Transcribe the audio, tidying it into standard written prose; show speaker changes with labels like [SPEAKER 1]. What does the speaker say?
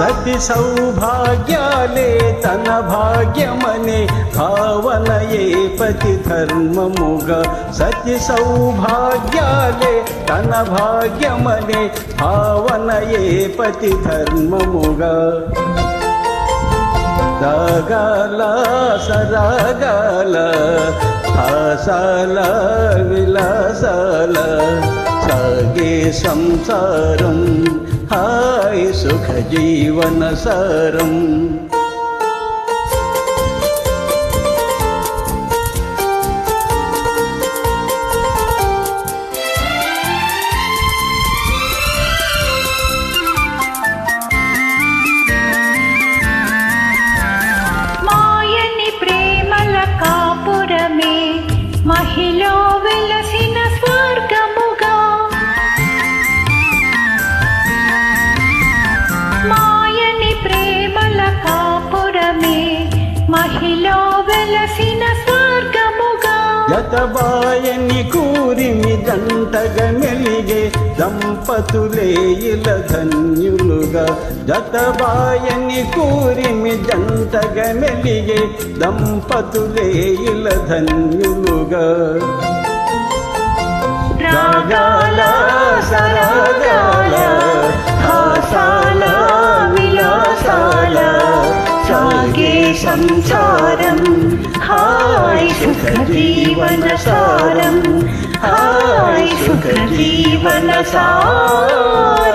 [SPEAKER 1] సతి సౌభాగ్యాలే తన భాగ్యమనే భావనయే పతి ధర్మముగా సతి సౌభాగ్యాలే తన భాగ్యమనే భావనయే పతి ధర్మముగా రాగాల సరాగాల హాసాల విలాసాల సాగే సంసారం హాయ్ సుఖ జీవన సారం
[SPEAKER 2] మహిళ వెలసిన స్వర్గముగా మాయని ప్రేమల కాపురమే మహిళ వెలసిన స్వర్గముగా
[SPEAKER 1] జతబాయని కూరిమి జంటగా మెలిగే దంపతులే ఇల ధన్యులుగా జతబాయని కూరిమి జంటగా మెలిగే దంపతులే ఇల ధన్యులుగా
[SPEAKER 2] రాగాల సరాగాల హాసాల విలాసాల సాగే సంసారం హాయ్ సుఖ జీవన సారం హాయ్ సుఖ జీవన సారం